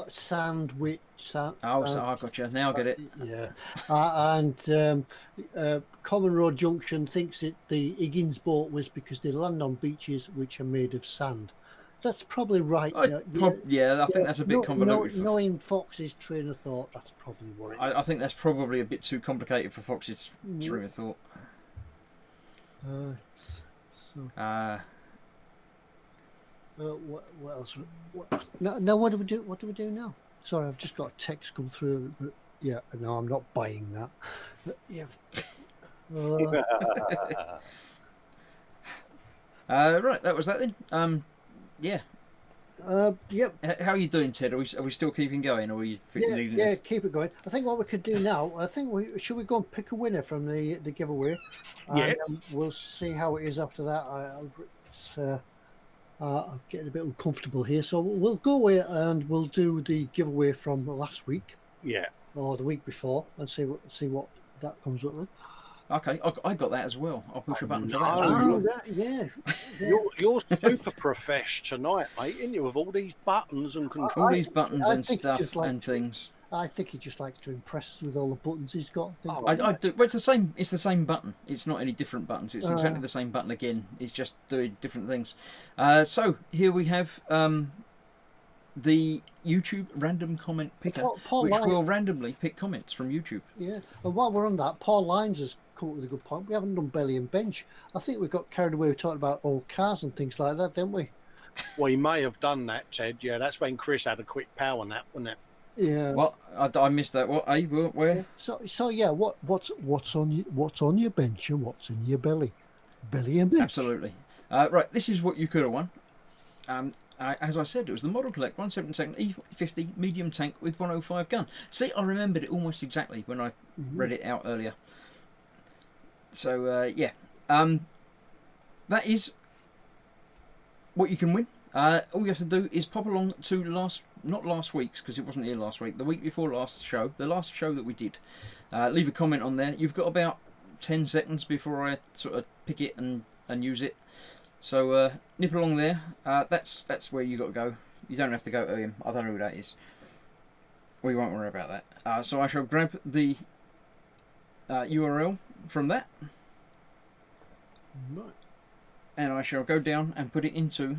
Sandwich. Oh, so I got you. Now I get it. Yeah. And Common Road Junction thinks the Higgins boat was because they land on beaches which are made of sand. That's probably right. Yeah, I think that's a bit convoluted. Knowing Fox's train of thought, that's probably what it is. I think that's probably a bit too complicated for Fox's train of thought. What else? Now, what do we do? What do we do now? Sorry, I've just got a text come through. But yeah, no, I'm not buying that. But, yeah. Right, that was that then. Yeah. Yep. How are you doing, Ted? Are we still keeping going, or are you needing Yeah, keep it going. I think what we could do now, should we go and pick a winner from the giveaway? Yeah. And we'll see how it is after that. I'm getting a bit uncomfortable here, so we'll go away and we'll do the giveaway from last week. Yeah. Or the week before, and see what that comes up with. Okay, I got that as well. I'll push a button for that. Oh, yeah. You're super profesh tonight, mate, ain't you? With all these buttons and controls. All these buttons and think stuff just like and things. I think he just likes to impress us with all the buttons he's got. I do. Well, it's the same. It's the same button. It's not any different buttons. It's exactly the same button again. It's just doing different things. So here we have the YouTube random comment picker, which will randomly pick comments from YouTube. Yeah, and while we're on that, Paul Lines has come up with a good point. We haven't done belly and bench. I think we got carried away talking about old cars and things like that, didn't we? We may have done that, Ted. Yeah, that's when Chris had a quick power nap, wasn't it? Yeah. What? I missed that. What? Where? So yeah. What's on your bench and what's in your belly? Belly and bench. Absolutely. Right. This is what you could have won. As I said, it was the Model Collect 172nd E50 medium tank with 105 gun. See, I remembered it almost exactly when I read it out earlier. So yeah, that is what you can win. All you have to do is pop along to not last week's, because it wasn't here last week, the week before last show, the last show that we did. Leave a comment on there. You've got about 10 seconds before I sort of pick it and use it. So nip along there. That's where you got to go. You don't have to go to him. I don't know who that is. We won't worry about that. So I shall grab the URL from that. Right. And I shall go down and put it into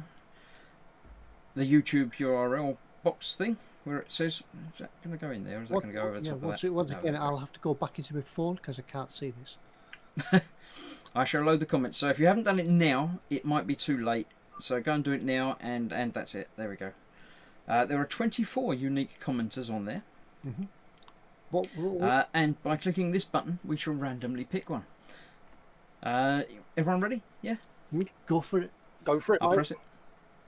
the YouTube URL box thing where it says, is that going to go in there, or is that going to go over the top of that? Once again, I'll have to go back into my phone because I can't see this. I shall load the comments. So if you haven't done it now, it might be too late. So go and do it now, and that's it. There we go. There are 24 unique commenters on there. And by clicking this button, we shall randomly pick one. Everyone ready? Yeah? Go for it. Go for it, I'll mate. press it.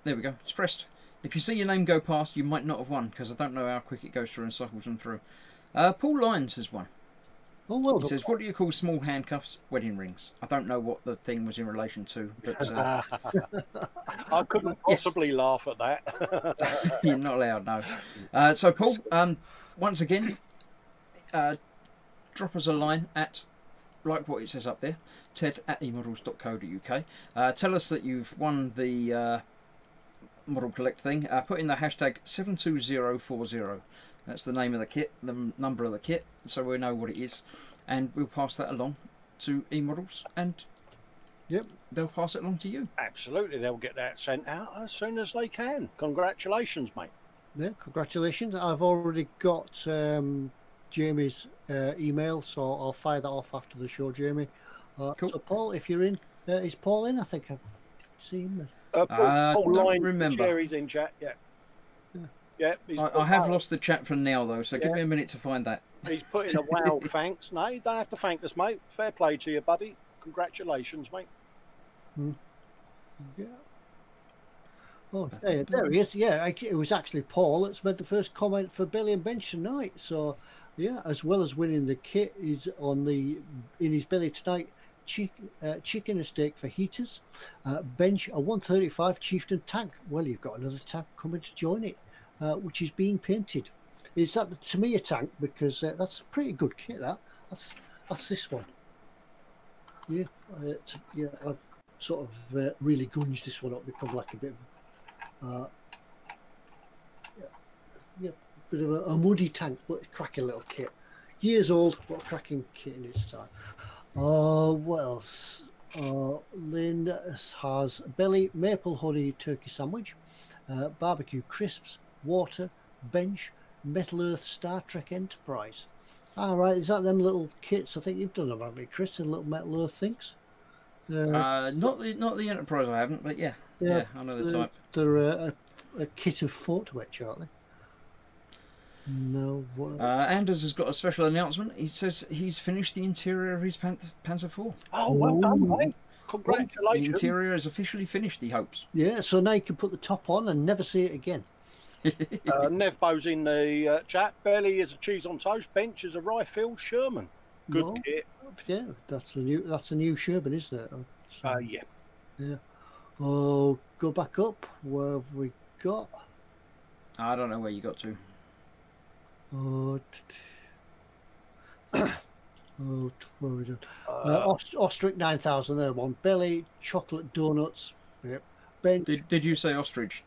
There we go. It's pressed. If you see your name go past, you might not have won, because I don't know how quick it goes through and cycles them through. Paul Lyons has one. Oh, well He done. says, "What do you call small handcuffs? Wedding rings." I don't know what the thing was in relation to, but I couldn't possibly laugh at that. you're not allowed, no. So, Paul, once again, drop us a line at, like what it says up there, ted@emodels.co.uk. Tell us that you've won the Model Collect thing. Put in the hashtag 72040. That's the name of the kit, the number of the kit, so we know what it is. And we'll pass that along to eModels, and they'll pass it along to you. Absolutely, they'll get that sent out as soon as they can. Congratulations, mate. Yeah, congratulations. I've already got Jamie's email, so I'll fire that off after the show, Jamie. Cool. So, Paul, if you're in, is Paul in? I think I've seen him. Paul don't Lyons, remember. Sherry's in chat, yeah. I have lost the chat for now, though, so give me a minute to find that. He's put in a wow, thanks. No, you don't have to thank us, mate. Fair play to you, buddy. Congratulations, mate. Yeah. Oh, there he is. Yeah, it was actually Paul that's made the first comment for Billy and Bench tonight. So, yeah, as well as winning the kit, he's in his belly tonight. Chicken and steak for heaters. Bench a 135 Chieftain tank. Well, you've got another tank coming to join it, which is being painted. Is that the Tamiya tank? Because that's a pretty good kit. That's this one. Yeah, I've sort of really gunged this one up, become like a bit of bit of a muddy tank, but a cracking little kit. Years old, but a cracking kit in its time. What else? Lynn has belly maple honey turkey sandwich, barbecue crisps, water, bench, Metal Earth Star Trek Enterprise. Right, is that them little kits? I think you've done them, haven't you, Chris? And little Metal Earth things. Not the Enterprise, I haven't, but yeah, I know the type. They're a kit of Fortwitch, aren't they? No. Anders has got a special announcement. He says he's finished the interior of his Panzer IV. Oh, well done, mate. The Congratulations. interior is officially finished, he hopes. Yeah, so now you can put the top on and never see it again. Nevbo's in the chat. Belly is a cheese on toast. Bench is a rifle Sherman. Good kit. Yeah, that's a new Sherman, isn't it? So, Yeah. yeah. Oh, go back up. Where have we got? I don't know where you got to. Oh, where are we done? Ostrich 9000. There one. Belly chocolate donuts. Yep. Ben. Did you say ostrich?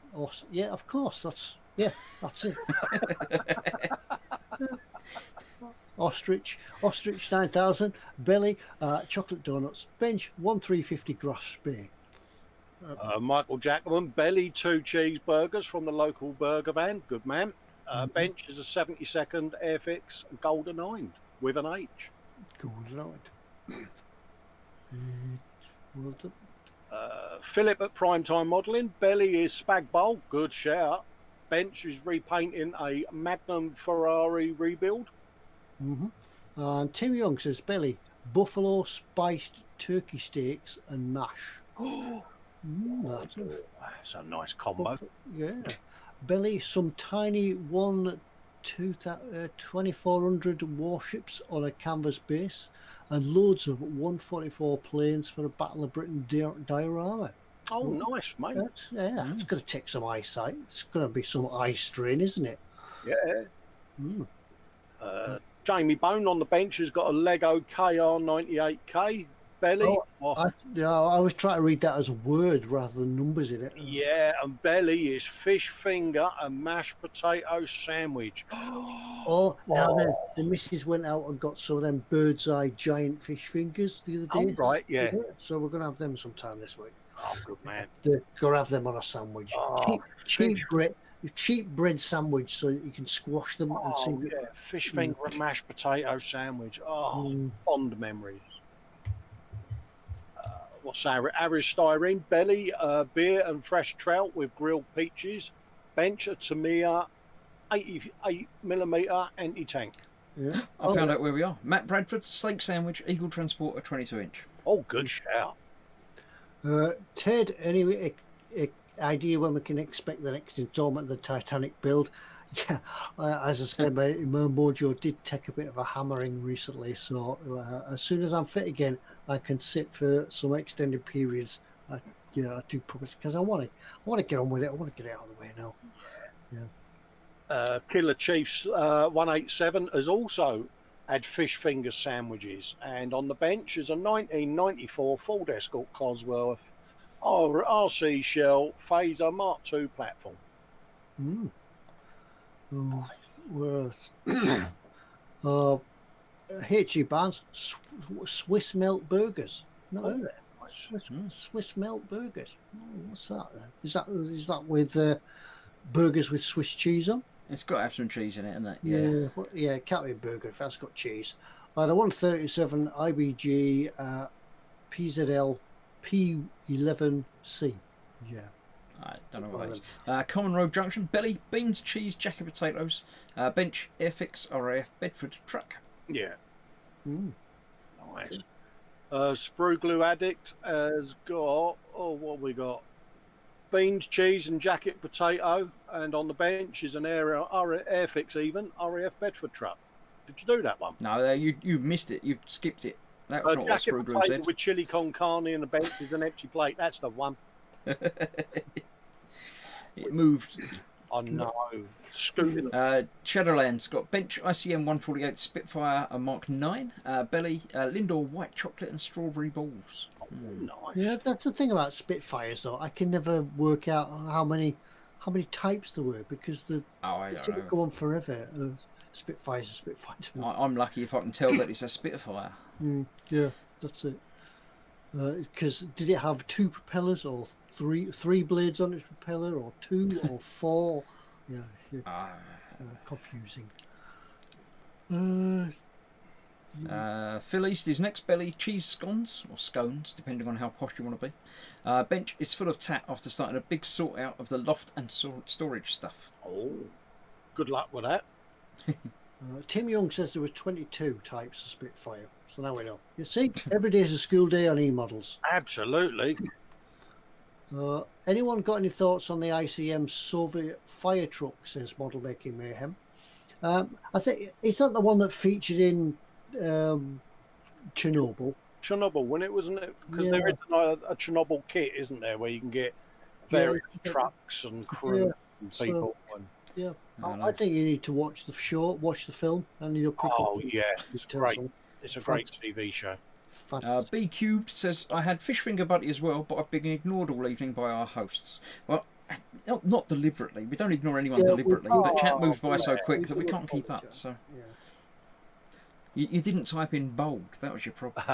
Yeah, of course. That's it. Ostrich 9000. Belly chocolate donuts. Bench 1350 Grass Bay. Michael Jackman. Belly 2 cheeseburgers from the local burger van. Good man. Bench is a 72nd Airfix Golden 9 with an H. Golden 9. Well done. Philip at Primetime Modelling. Belly is Spag Bowl. Good shout. Bench is repainting a Magnum Ferrari rebuild. And Tim Young says belly buffalo spiced turkey steaks and mash. That's a nice combo. Yeah. Belly some tiny 2400 warships on a canvas base and loads of 144 planes for a Battle of Britain diorama. Oh, nice, mate. It's going to take some eyesight. It's going to be some eye strain, isn't it? Yeah. Jamie Bone on the bench has got a Lego KR98K belly. I was trying to read that as a word rather than numbers in it. Yeah, and belly is fish finger and mashed potato sandwich. Now the missus went out and got some of them bird's eye giant fish fingers the other day. Oh, right, yeah. So we're going to have them sometime this week. Oh, good man. They're going to have them on a sandwich. Cheap bread sandwich so that you can squash them and see. Yeah, fish finger and mashed potato sandwich. Fond memories. What's our average styrene? Belly, beer and fresh trout with grilled peaches. Bench a Tamiya 88mm anti-tank. Yeah. I found out where we are. Matt Bradford, steak sandwich, Eagle Transporter 22-inch. Oh, good shout. Ted, any idea when we can expect the next installment of the Titanic build? Yeah, as I said, my mojo did take a bit of a hammering recently. So as soon as I'm fit again, I can sit for some extended periods. I do promise because I want to get on with it. I want to get it out of the way now. Yeah. Killer Chiefs 187 has also had fish finger sandwiches, and on the bench is a 1994 Ford Escort Cosworth RC Shell Phaser Mark II platform. Mm. Oh, worse. HE Barnes, Swiss melt burgers. No, Swiss melt burgers. Oh, what's that then? Is that with burgers with Swiss cheese on? It's got to have some cheese in it, isn't it? Yeah, it can't be a burger if that's got cheese. I had a 137 IBG PZL P11C. Yeah. I don't know what that is. Common Road Junction, belly, beans, cheese, jacket potatoes, bench, Airfix, RAF, Bedford truck. Yeah. Mm. Nice. Sprue Glue Addict has got, what have we got? Beans, cheese, and jacket potato. And on the bench is an Airfix even, RAF Bedford truck. Did you do that one? No, you missed it. You skipped it. That was not what Jacket Sprue Glue potato said. with chili con carne and the bench is an empty plate. That's the one. It moved. I know. Scooting. Shadowlands got bench ICM 148 Spitfire, a Mark 9, belly, Lindor white chocolate and strawberry balls. Nice. Yeah, that's the thing about Spitfires though. I can never work out how many types there were because I don't know. go on forever. Spitfires are Spitfires. I'm lucky if I can tell that it's a Spitfire. Yeah, that's it. Because did it have 2 propellers or three blades on its propeller or 2 or 4? Yeah, confusing. Phil East is next, belly, cheese scones, or scones, depending on how posh you want to be. Bench is full of tat after starting a big sort out of the loft and storage stuff. Oh, good luck with that. Tim Young says there was 22 types of Spitfire, so now we know. You see, every day is a school day on eModels. Absolutely. Anyone got any thoughts on the ICM Soviet fire truck, says Modelmaking Mayhem? I think, is that the one that featured in Chernobyl? Chernobyl, when it wasn't it? Because there is a Chernobyl kit, isn't there, where you can get various trucks and crew and people. I think you need to watch the show, watch the film, and you'll pick up. Oh yeah, it's great. It's a great TV show. B Cubed says, I had fish finger buddy as well, but I've been ignored all evening by our hosts. Well, not deliberately. We don't ignore anyone deliberately, but chat moves by so quick that we can't keep up. So you didn't type in bold. That was your problem.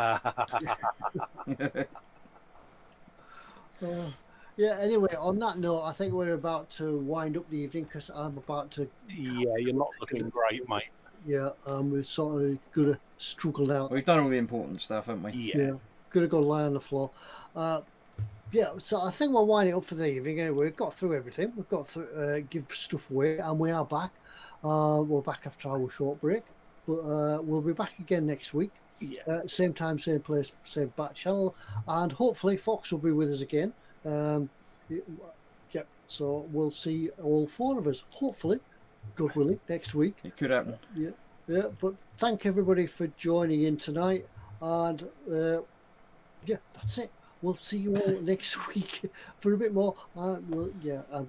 Anyway, on that note, I think we're about to wind up the evening because I'm about to. Yeah, you're not looking great, mate. Yeah, we're sort of going to struggle out. We've done all the important stuff, haven't we? Yeah. Going to go lie on the floor. So I think we'll wind it up for the evening. Anyway, we've got through everything. We've got through give stuff away, and we are back. We're back after our short break, but we'll be back again next week. Yeah. Same time, same place, same back channel, and hopefully Foxx will be with us again. So we'll see all 4 of us, hopefully, God willing, next week. It could happen. Yeah. But thank everybody for joining in tonight, and that's it. We'll see you all next week for a bit more. I'm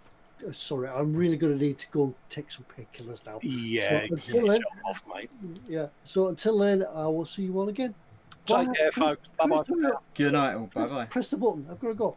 sorry, I'm really going to need to go and take some painkillers now. Yeah, so until then, off, mate. Yeah. So until then, I will see you all again. Take care, folks. Bye bye. Good night. Bye bye. Press the button. I've got to go.